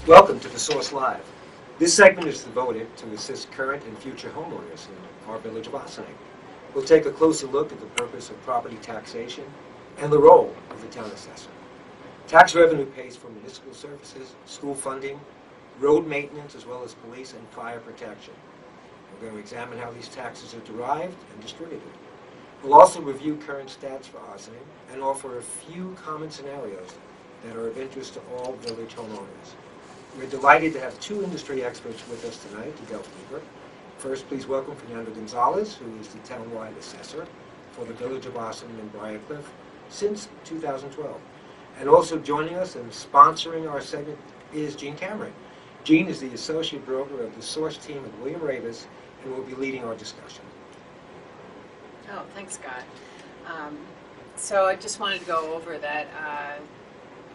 Welcome to The Source Live. This segment is devoted to assist current and future homeowners in our village of Ossining. We'll take a closer look at the purpose of property taxation and the role of the town assessor. Tax revenue pays for municipal services, school funding, road maintenance, as well as police and fire protection. We're going to examine how these taxes are derived and distributed. We'll also review current stats for Ossining and offer a few common scenarios that are of interest to all village homeowners. We're delighted to have two industry experts with us tonight to delve deeper. First, please welcome Fernando Gonzalez, who is the townwide assessor for the village of Ossining and Briarcliff since 2012. And also joining us and sponsoring our segment is Gene Cameron. Gene is the associate broker of the Source team at William Ravis and will be leading our discussion. Oh, thanks, Scott. So I just wanted to go over that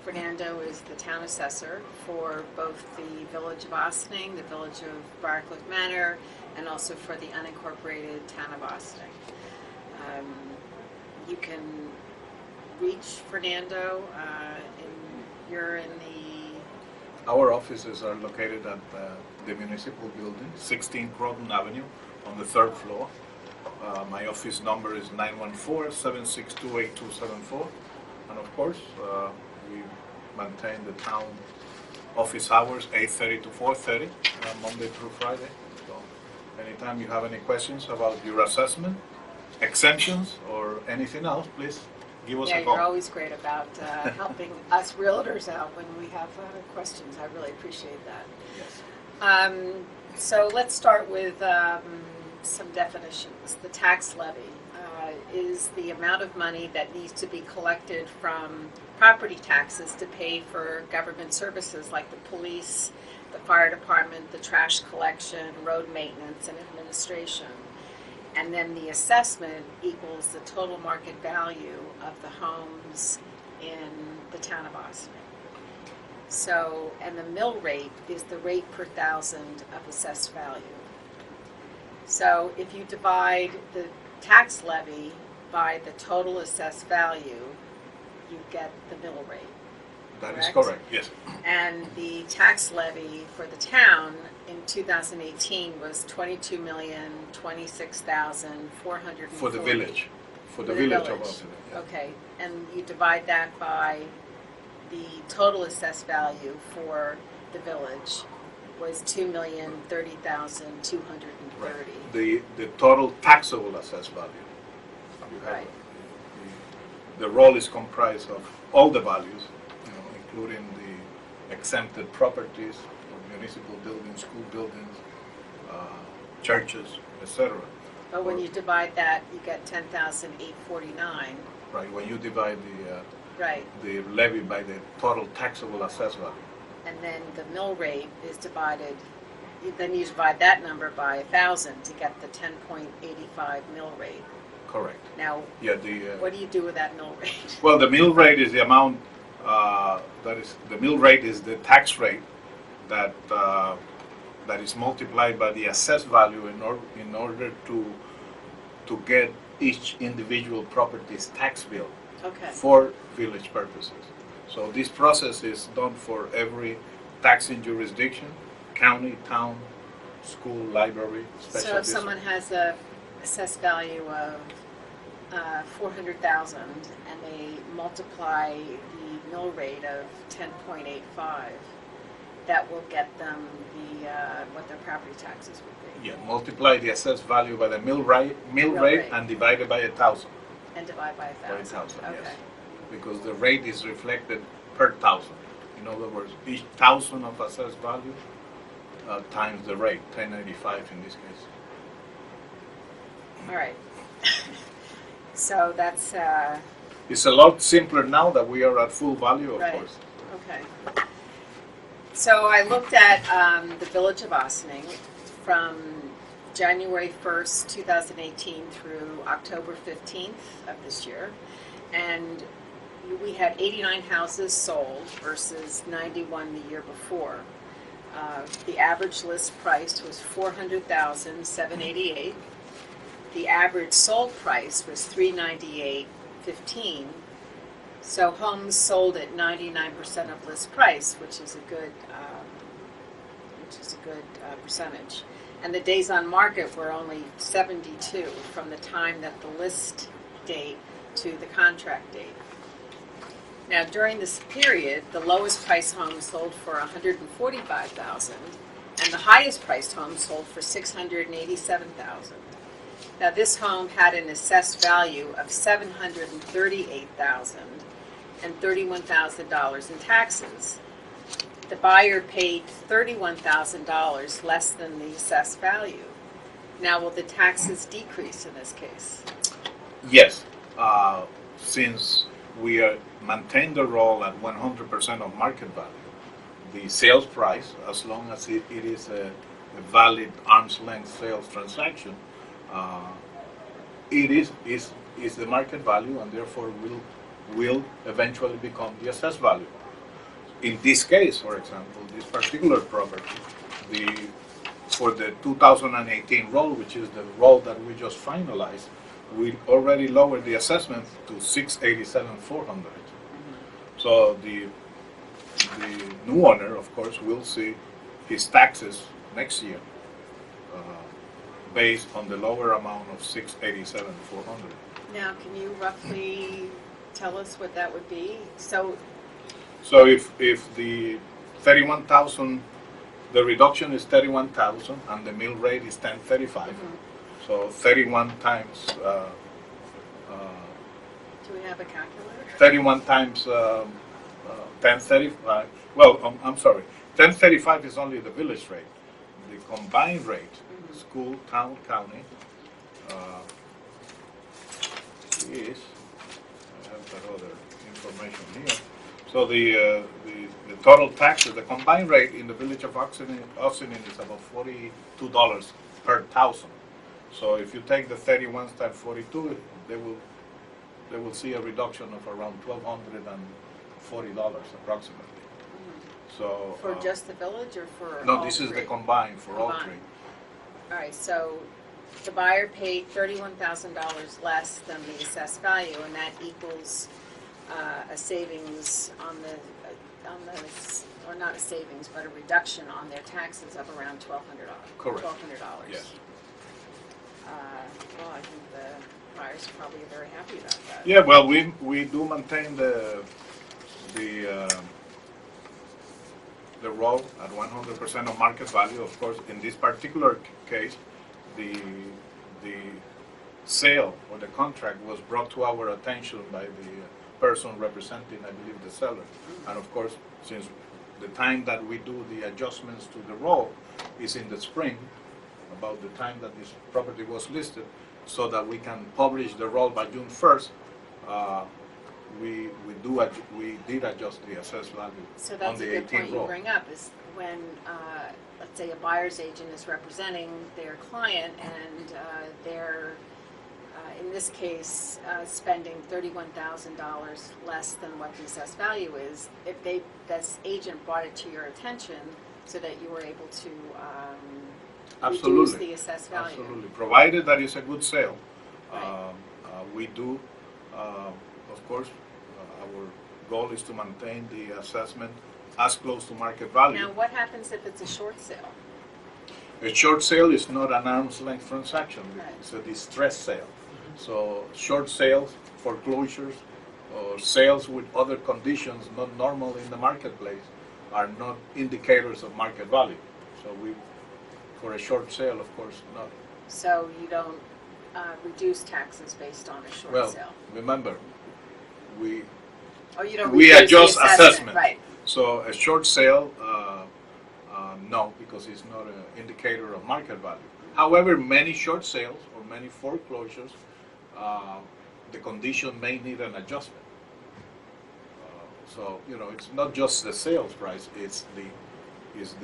Fernando is the town assessor for both the village of Ossining, the village of Briarcliff Manor, and also for the unincorporated town of Ossining. You can reach Fernando. You're in the... Our offices are located at the municipal building, 16 Croton Avenue, on the third floor. My office number is 914-762-8274. And of course, we maintain the town office hours, 8:30 to 4:30, Monday through Friday. So anytime you have any questions about your assessment, exemptions, or anything else, please give us a call. You're always great about helping us realtors out when we have questions. I really appreciate that. Yes. So let's start with some definitions. The tax levy is the amount of money that needs to be collected from property taxes to pay for government services like the police, the fire department, the trash collection, road maintenance, and administration. And then the assessment equals the total market value of the homes in the town of Ossining. So, and the mill rate is the rate per thousand of assessed value. So if you divide the tax levy by the total assessed value, you get the mill rate. That is correct, yes. And the tax levy for the town in 2018 was $22,026,440. For the village. For the village of Ossining. Yeah. Okay, and you divide that by the total assessed value for the village was $2,030,230. Right. The total taxable assessed value. You have Right. the roll is comprised of all the values, including the exempted properties, municipal buildings, school buildings, churches, etc. But when you divide that, you get 10,849. Right. When you divide Right. the levy by the total taxable assessed value. And then the mill rate is divided, then you divide that number by 1,000 to get the 10.85 mill rate. Correct. Now, Yeah. what do you do with that mill rate? Well, the mill rate is the amount. The mill rate is the tax rate that is multiplied by the assessed value in order to get each individual property's tax bill Okay. for village purposes. So this process is done for every taxing jurisdiction, county, town, school, library, special So if district. someone has a assessed value of 400,000 and they multiply the mill rate of 10.85, that will get them what their property taxes would be. Yeah, multiply the assessed value by the mill rate rate. and divide it by 1,000. And divide by 1,000. By 1,000, Okay. yes. Because the rate is reflected per 1,000. In other words, each 1,000 of assessed value times the rate, 1085 in this case. All right. So that's It's a lot simpler now that we are at full value, of Right. course. okay. So I looked at the village of Ossining from January 1st, 2018 through October 15th of this year, and we had 89 houses sold versus 91 the year before. The average list price was $400,788. The average sold price was $398.15. So homes sold at 99% of list price, which is a good which is a good percentage. And the days on market were only 72 from the time that the list date to the contract date. Now, during this period, the lowest priced home sold for $145,000, and the highest priced home sold for $687,000. Now, this home had an assessed value of $738,000 and $31,000 in taxes. The buyer paid $31,000 less than the assessed value. Now, will the taxes decrease in this case? Yes, since we maintain the roll at 100% of market value, the sales price, as long as it is a valid arm's length sales transaction, it is the market value, and therefore will eventually become the assessed value. In this case, for example, this particular property, for the 2018 roll, which is the roll that we just finalized, we already lowered the assessment to $687,400. So the new owner, of course, will see his taxes next year based on the lower amount of $687,400. Now, can you roughly tell us what that would be? So if the 31,000, the reduction is 31,000 and the mill rate is 1035, so 31 times. do we have a calculator? 31 times 1035. Well, I'm sorry. 1035 is only the village rate. The combined rate, school, town, county, is. I have that other information here. So the total taxes, the combined rate in the village of Ossining is about $42 per thousand. So if you take the 31 times 42, they will see a reduction of around $1,240 approximately. So For just the village or for no, all this is three? the combined for all Combined. three. All right, so the buyer paid $31,000 less than the assessed value, and that equals a savings on the, or not a savings, but a reduction on their taxes of around $1,200. Correct. $1,200. Yes. Well, I think the buyers are probably very happy about that. Yeah, well, we do maintain the roll at 100% of market value. Of course, in this particular case, the sale or the contract was brought to our attention by the person representing, I believe, the seller. And of course, since the time that we do the adjustments to the roll is in the spring, about the time that this property was listed, so that we can publish the roll by June 1st, we did adjust the assessed value So on that's a the good 18 point you roll. bring up, is when, let's say, a buyer's agent is representing their client and they're, in this case, spending $31,000 less than what the assessed value is, if this agent brought it to your attention so that you were able to reduce Absolutely. the assessed value. Absolutely, provided that it's a good sale. Right. We do, of course, our goal is to maintain the assessment as close to market value. Now, what happens if it's a short sale? A short sale is not an arm's length transaction, Right. it's a distressed sale. So short sales, foreclosures, or sales with other conditions not normal in the marketplace are not indicators of market value. So for a short sale, of course, not. So you don't reduce taxes based on a short Well, sale? remember, we Or you don't we reduce the adjust assessment. Right. So a short sale, no, because it's not an indicator of market value. However, many short sales or many foreclosures, the condition may need an adjustment. So it's not just the sales price; it's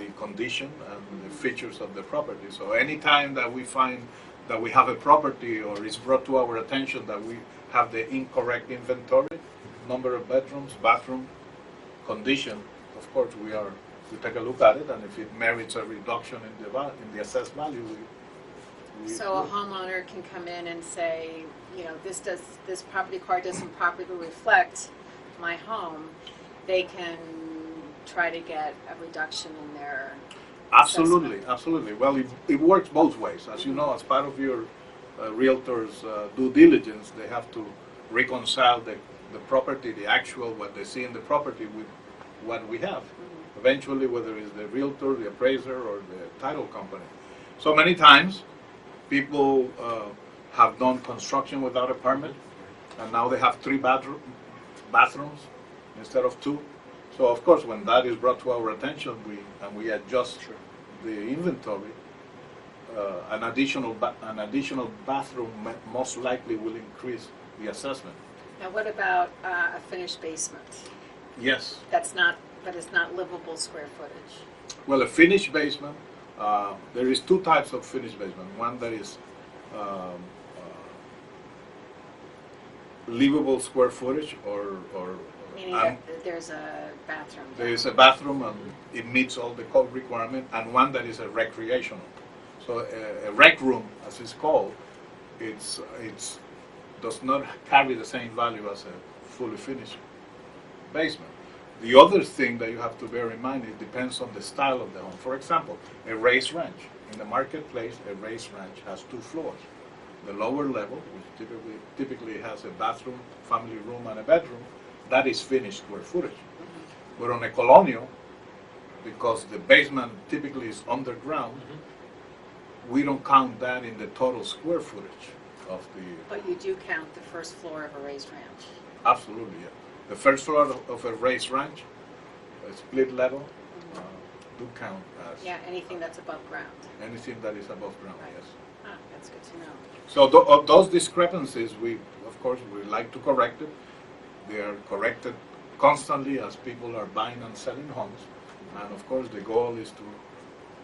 the condition and the features of the property. So anytime that we find that we have a property or it's brought to our attention that we have the incorrect inventory, number of bedrooms, bathroom, condition, of course we take a look at it, and if it merits a reduction in the assessed value, we So a homeowner can come in and say, this property card doesn't properly reflect my home. They can try to get a reduction in their Absolutely, absolutely. Well, it works both ways. As you know, as part of your realtor's due diligence, they have to reconcile the property, the actual, what they see in the property with what we have. Eventually, whether it's the realtor, the appraiser, or the title company. So many times, people have done construction without a permit, and now they have bathrooms instead of two. So of course, when that is brought to our attention, we adjust the inventory. An additional bathroom most likely will increase the assessment. Now, what about a finished basement? Yes. But it's not livable square footage. Well, a finished basement, there is two types of finished basement. One that is livable square footage, or Meaning that there's a bathroom. there is a bathroom and it meets all the code requirement, and one that is a recreational. So a rec room, as it's called, it's does not carry the same value as a fully finished basement. The other thing that you have to bear in mind, it depends on the style of the home. For example, a raised ranch. In the marketplace, a raised ranch has 2 floors. The lower level, which typically has a bathroom, family room, and a bedroom, that is finished square footage. But on a colonial, because the basement typically is underground, we don't count that in the total square footage of the... But you do count the first floor of a raised ranch. Absolutely, yeah. The first floor of a raised ranch, a split level, do count as... Yeah, anything that's above ground. Anything that is above ground, Right. yes. Ah, that's good to know. So of those discrepancies, of course, we like to correct it. They are corrected constantly as people are buying and selling homes. And of course, the goal is to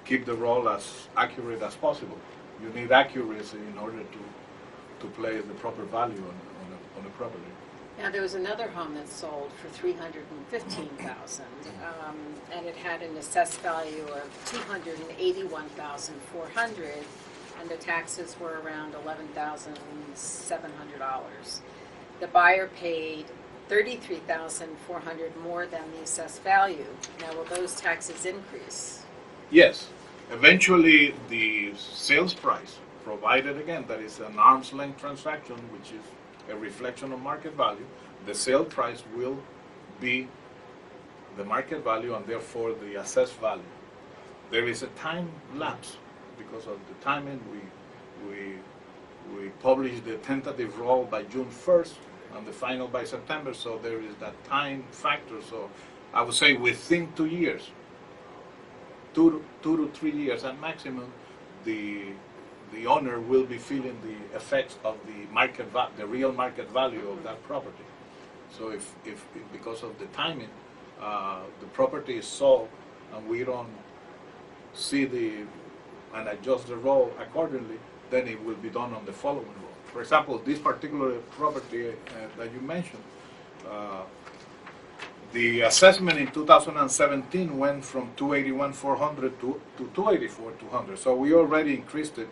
keep the roll as accurate as possible. You need accuracy in order to place the proper value on a property. Now, there was another home that sold for $315,000, and it had an assessed value of $281,400, and the taxes were around $11,700. The buyer paid $33,400 more than the assessed value. Now, will those taxes increase? Yes. Eventually, the sales price, provided again that is an arm's length transaction, which is a reflection of market value, the sale price will be the market value and therefore the assessed value. There is a time lapse because of the timing. We publish the tentative roll by June 1st and the final by September, so there is that time factor. So I would say within 2 years, 2 to 3 years at maximum, the owner will be feeling the effects of the real market value of that property. So if because of the timing, the property is sold and we don't see and adjust the roll accordingly, then it will be done on the following roll. For example, this particular property that you mentioned, the assessment in 2017 went from $281,400 to $284,200. So we already increased it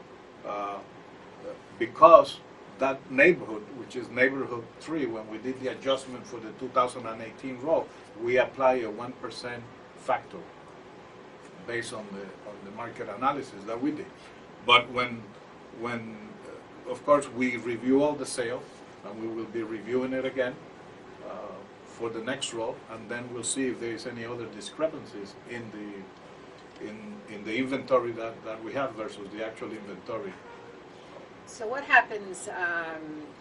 because that neighborhood, which is neighborhood 3, when we did the adjustment for the 2018 roll, we apply a 1% factor based on the market analysis that we did. But when of course we review all the sales, and we will be reviewing it again for the next roll, and then we'll see if there is any other discrepancies in the inventory that we have versus the actual inventory. So what happens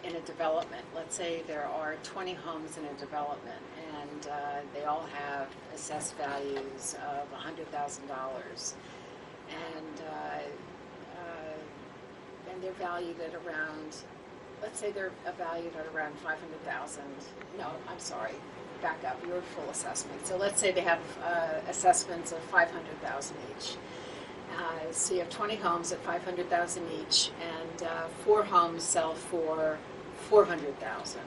in a development? Let's say there are 20 homes in a development, and they all have assessed values of $100,000, and they're valued at around, let's say they're valued at around $500,000. No, I'm sorry, back up, your full assessment. So let's say they have assessments of $500,000 each. So you have 20 homes at $500,000 each, and 4 homes sell for $400,000.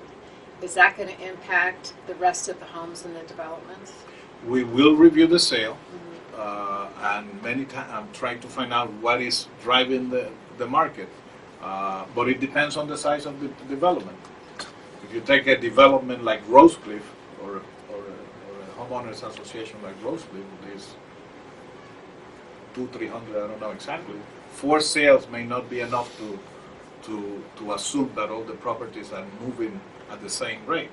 Is that going to impact the rest of the homes in the development? We will review the sale, and many times I'm trying to find out what is driving the market. But it depends on the size of the development. If you take a development like Rosecliff, or a homeowners association like Rosecliff, 300, I don't know exactly. 4 sales may not be enough to assume that all the properties are moving at the same rate.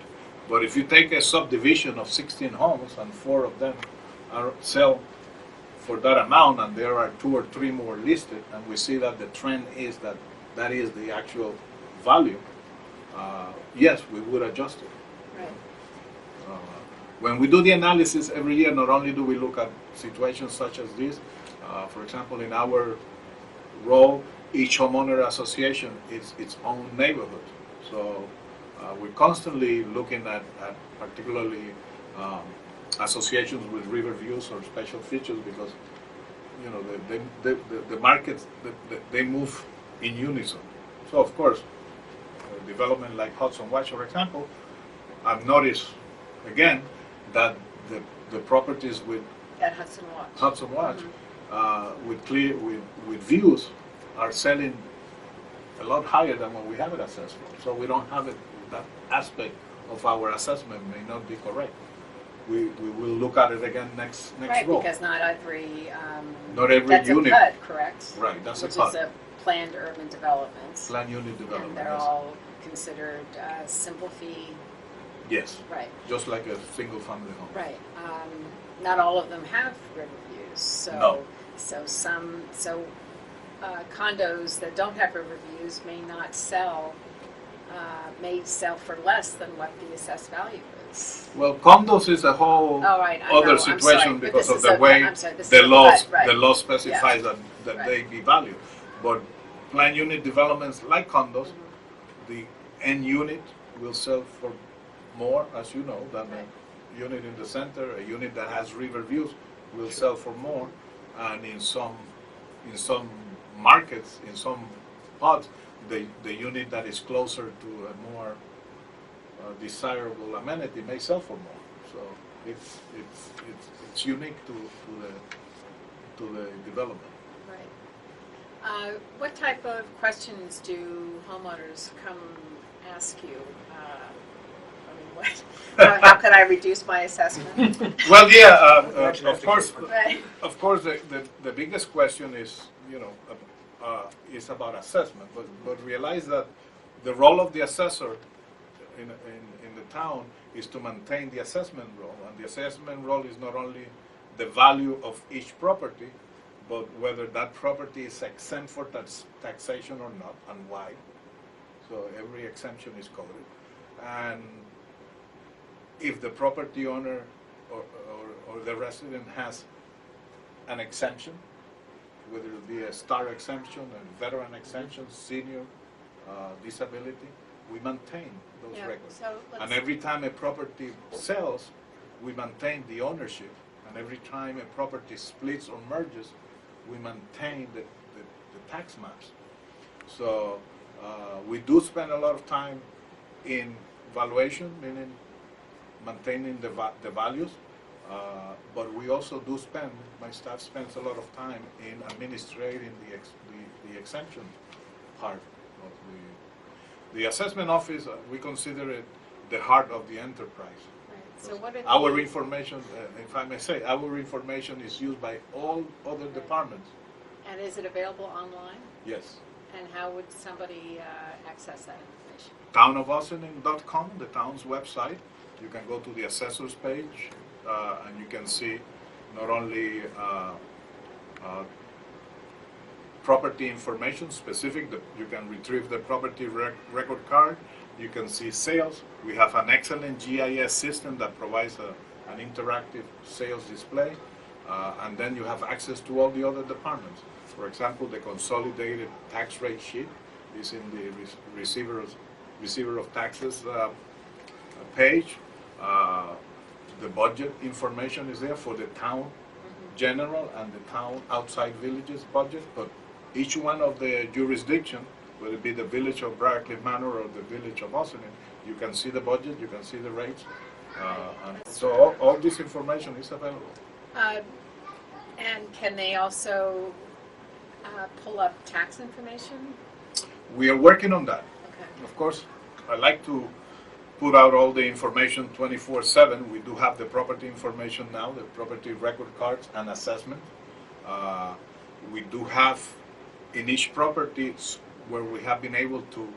But if you take a subdivision of 16 homes and 4 of them are sell for that amount, and there are 2 or 3 more listed, and we see that the trend is that that is the actual value, yes, we would adjust it. Right. When we do the analysis every year, not only do we look at situations such as this, for example, in our role, each homeowner association is its own neighborhood. So we're constantly looking at particularly associations with river views or special features, because you know the markets they move in unison. So of course, development like Hudson Watch, for example, I've noticed again that the properties with At Hudson Watch. Hudson Watch with views are selling a lot higher than what we have it assessed for. So we don't have it, that aspect of our assessment may not be correct. We will look at it again next Right, roll. because not every That's unit. That's a PUD, correct? Right, that's Which a PUD. is a planned urban development. Planned unit development. And they're yes. all considered simple fee. Yes, Right, just like a single family home. right. Not all of them have river views, so No. so condos that don't have river views may not sell. May sell for less than what the assessed value is. Well, condos is a whole Oh, right, I know, other I'm situation sorry, but because this of is the a- way I'm sorry, this the is a laws PUD, right. the law specifies Yeah. that Right. they be valued. But planned unit developments like condos, the end unit will sell for more, as you know, than Right. a unit in the center. A unit that has river views will sell for more, and in some markets, in some pods, the unit that is closer to a more desirable amenity may sell for more. So it's unique to the development. Right. What type of questions do homeowners come ask you? I mean, what? How could I reduce my assessment? Well, yeah, Imagine of after course. Christmas. Right. Of course, the biggest question is, is about assessment, but realize that the role of the assessor in the town is to maintain the assessment role, and the assessment role is not only the value of each property, but whether that property is exempt for taxation or not, and why. So every exemption is coded, and if the property owner or the resident has an exemption, whether it be a star exemption, a veteran exemption, senior, disability, we maintain those Yeah, records. so let's- And every time a property sells, we maintain the ownership. And every time a property splits or merges, we maintain the tax maps. So we do spend a lot of time in valuation, meaning maintaining the values. But we also do spend, my staff spends a lot of time in administrating the exemption part of the assessment office. We consider it the heart of the enterprise. Right. So what are Our the- information, if I may say, our information is used by all other departments. And is it available online? Yes. And how would somebody access that information? Townofossining.com, the town's website. You can go to the assessor's page, and you can see not only property information specific, you can retrieve the property record card, you can see sales. We have an excellent GIS system that provides an interactive sales display, and then you have access to all the other departments. For example, the consolidated tax rate sheet is in the receiver of taxes page. The budget information is there for the town general and the town outside villages budget, but each one of the jurisdiction, whether it be the village of Briarcliff Manor or the village of Ossining, you can see the budget, you can see the rates. And so all this information is available. And can they also pull up tax information? We are working on that. Okay. Of course, I like to put out all the information 24/7. We do have the property information now, the property record cards and assessment. we do have in each property where we have been able to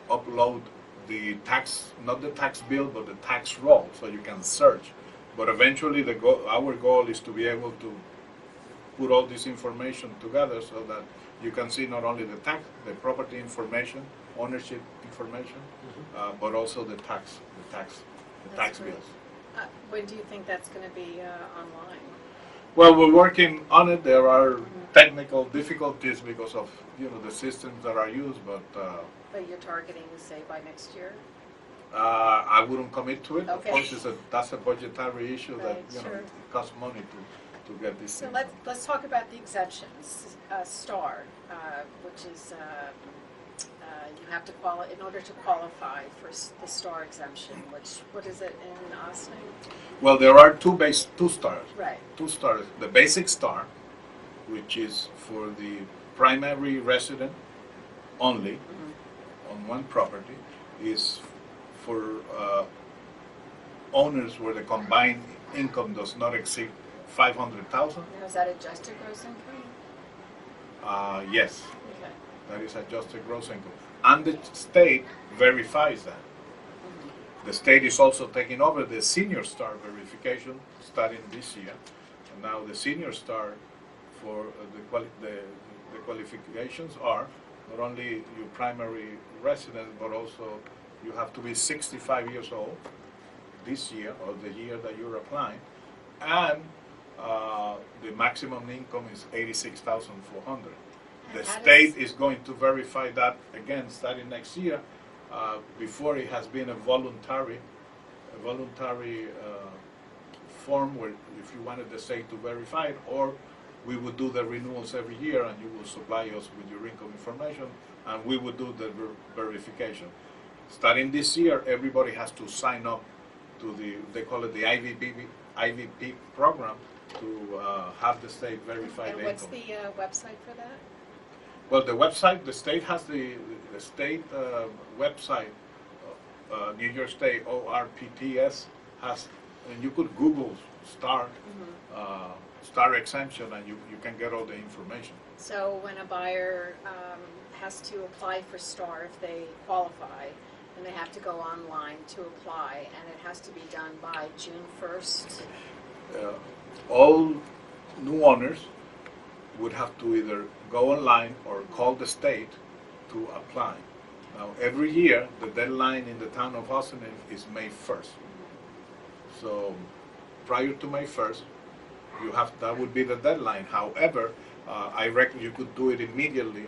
upload the tax, not the tax bill, but the tax roll, so you can search. But eventually, our goal is to be able to put all this information together so that you can see not only the property information, ownership information, but also the tax That's great. bills. When do you think that's going to be online? Well, we're working on it. There are technical difficulties because of the systems that are used, but But you're targeting, say, by next year? I wouldn't commit to it. Of Okay. course, that's a budgetary issue that Right, sure. it costs money to get this. So thing let's talk about the exemptions. STAR, which is you have to in order to qualify for the STAR exemption. What is it in Austin? Well, there are two stars. Right. Two stars. The basic star, which is for the primary resident only on one property, is for owners where the combined income does not exceed 500,000. Now, is that adjusted gross income? Yes, Okay. that is adjusted gross income, and the state verifies that. The state is also taking over the senior star verification starting this year. And now the senior star for the qualifications are not only your primary resident, but also you have to be 65 years old this year or the year that you're applying, and the maximum income is 86,400. The And that state is- is going to verify that again starting next year. Before it has been a voluntary form where if you wanted the state to verify it, or we would do the renewals every year and you will supply us with your income information and we would do the verification. Starting this year, everybody has to sign up to they call it the IVP program to have the state verify And the what's income. the website for that? Well, the website, the state has the state website, New York State ORPTS has, and you could Google star exemption and you can get all the information. So when a buyer has to apply for STAR, if they qualify, and they have to go online to apply, and it has to be done by June 1st. All new owners would have to either go online or call the state to apply. Now, every year, the deadline in the town of Austin is May 1st. So, prior to May 1st, that would be the deadline. However, I reckon you could do it immediately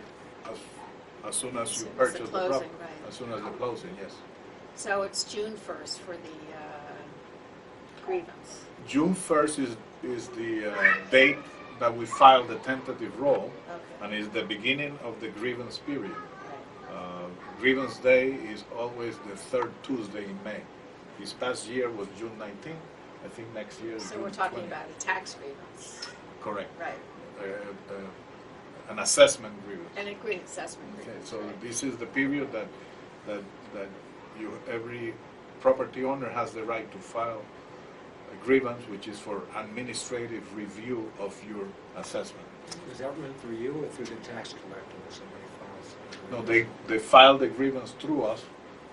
as soon as you soon as the purchase the closing, property. right. As soon as the closing, yes. So it's June 1st for the grievance. June 1st is the date that we file the tentative roll, Okay. and is the beginning of the grievance period. Right. Grievance day is always the third Tuesday in May. This past year was June 19th. I think next year is So June we're talking 20th. about a tax grievance. Correct. Right. An assessment grievance. And a green assessment Okay, grievance. so right. this is the period that every property owner has the right to file a grievance, which is for administrative review of your assessment. Is that run through you or through the tax collector or somebody files? No, they file the grievance through us,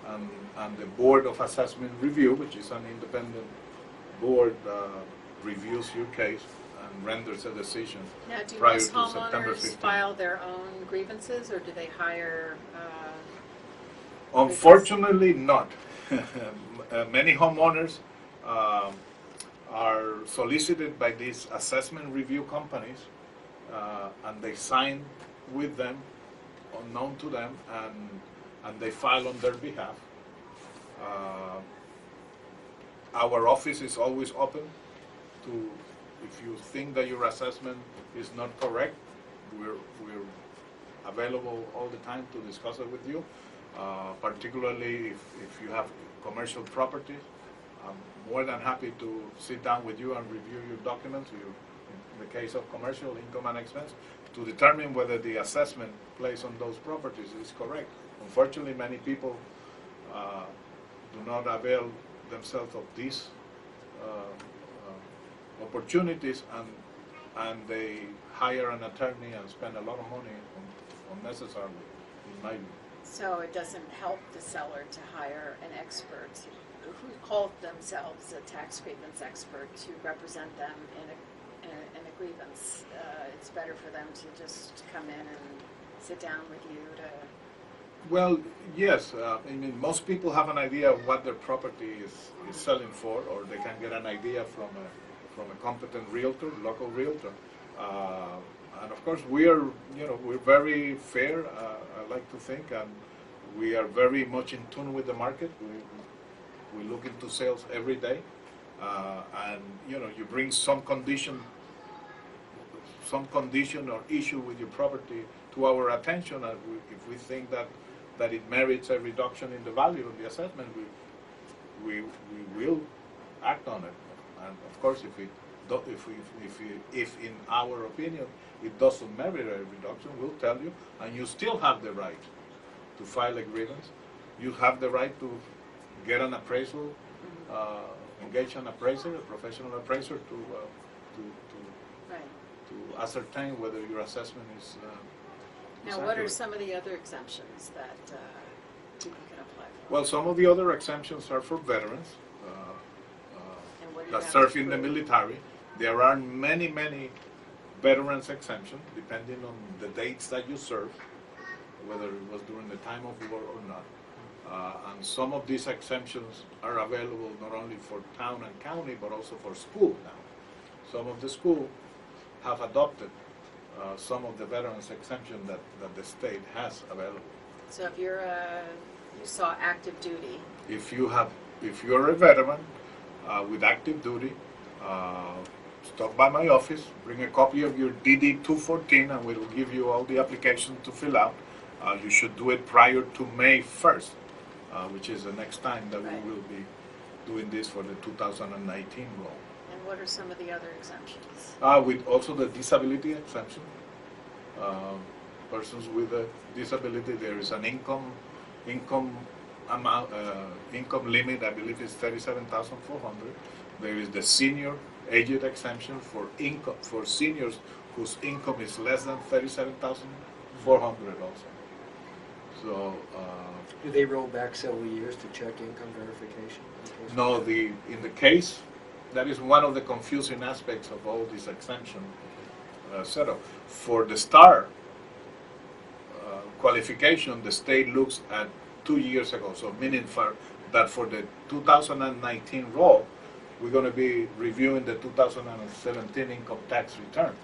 and the Board of Assessment Review, which is an independent board, reviews your case and renders a decision Now, do prior most to September homeowners 15th. file their own grievances, or do they hire? Unfortunately, not. Many homeowners are solicited by these assessment review companies, and they sign with them, unknown to them, and they file on their behalf. Our office is always open to, if you think that your assessment is not correct, we're available all the time to discuss it with you. Particularly if you have commercial properties, I'm more than happy to sit down with you and review your documents, in the case of commercial income and expense, to determine whether the assessment placed on those properties is correct. Unfortunately, many people do not avail themselves of these opportunities, and and they hire an attorney and spend a lot of money unnecessarily, in my view. So it doesn't help the seller to hire an expert who called themselves a tax grievance expert to represent them in a grievance. It's better for them to just come in and sit down with you to. Well, yes. I mean, most people have an idea of what their property is selling for, or they can get an idea from a competent realtor, local realtor. And of course, we're very fair. I like to think, and we are very much in tune with the market. We look into sales every day, and you bring some condition or issue with your property to our attention, and if we think that it merits a reduction in the value of the assessment, we will act on it. And of course, if in our opinion it doesn't merit a reduction, we'll tell you, and you still have the right to file a grievance. You have the right to get an appraisal, engage an appraiser, a professional appraiser, Right. to ascertain whether your assessment is. Now, what are some of the other exemptions that people can apply for? Well, some of the other exemptions are for veterans And what do you that have serve to in the prove? military. There are many veterans exemptions, depending on the dates that you serve, whether it was during the time of war or not. And some of these exemptions are available not only for town and county, but also for school now. Some of the schools have adopted some of the veterans exemption that the state has available. So if you saw active duty, If you're a veteran with active duty, stop by my office, bring a copy of your DD-214, and we will give you all the application to fill out. You should do it prior to May 1st, which is the next time that Right. we will be doing this for the 2019 roll. and what are some of the other exemptions? With also the disability exemption. Persons with a disability, there is an income amount, income limit, I believe is 37,400. There is the senior aged exemption for seniors whose income is less than 37,400 also. So Do they roll back several years to check income verification? no, in the case, that is one of the confusing aspects of all this exemption setup. For the STAR qualification, the state looks at 2 years ago, so meaning for the 2019 roll, we're going to be reviewing the 2017 income tax return.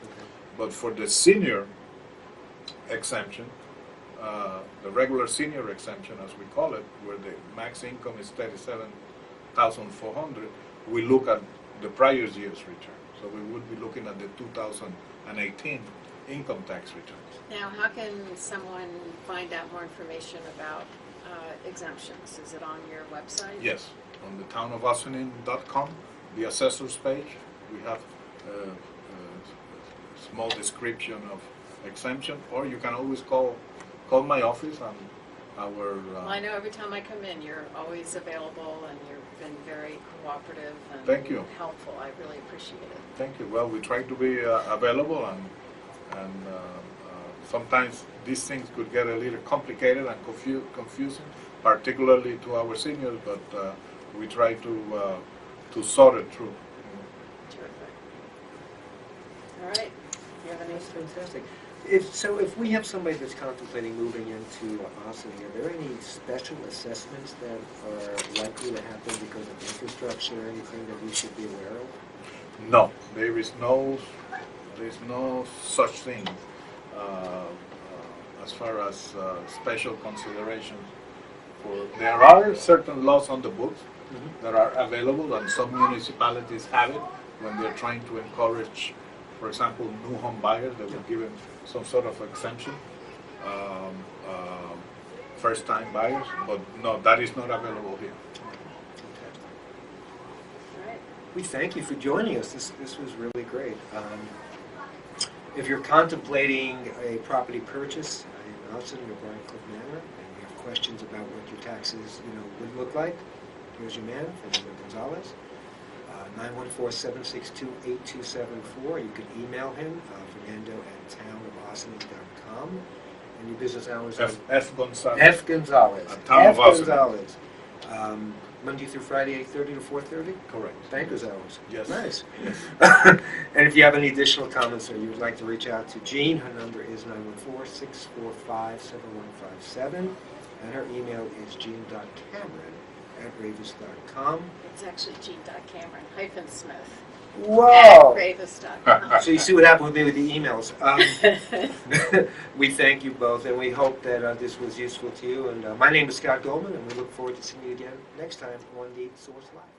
But for the senior exemption, the regular senior exemption, as we call it, where the max income is 37,400, we look at the prior year's return. So we would be looking at the 2018 income tax returns. Now, how can someone find out more information about exemptions? Is it on your website? Yes, on the townofossining.com, the assessor's page, we have a small description of exemption, or you can always call my office and our. Well, I know every time I come in, you're always available, and you've been very cooperative and Thank you. helpful. I really appreciate it. Thank you. Well, we try to be available, and sometimes these things could get a little complicated and confusing, particularly to our seniors, but we try to sort it through. Terrific. All right. You have any? That's fantastic. If we have somebody that's contemplating moving into Ossining, are there any special assessments that are likely to happen because of infrastructure or anything that we should be aware of? No, there is no such thing as far as special considerations. There are certain laws on the books that are available, and some municipalities have it when they're trying to encourage, for example, new home buyers. They will give them some sort of exemption, first-time buyers. But no, that is not available here. All right. We thank you for joining us. This was really great. If you're contemplating a property purchase in Ossining or Bryan Cliff Manor, and you have questions about what your taxes would look like, here's your man, Fernando Gonzalez. 914-762-8274. You can email him, fernando@townofaustining.com. And your business hours are F. Gonzalez. F. Gonzalez. At Town of F. Austining. Gonzalez. Monday through Friday, 8:30 to 4:30? Correct. Banker's hours. Yes. Nice. And if you have any additional comments or you would like to reach out to Jean, her number is 914-645-7157. And her email is jean.cameron@ravis.com. It's actually Jean.Cameron-Smith Whoa! @ravis.com. So you see what happened with me with the emails. We thank you both, and we hope that this was useful to you. And my name is Scott Goldman, and we look forward to seeing you again next time on The Source Live.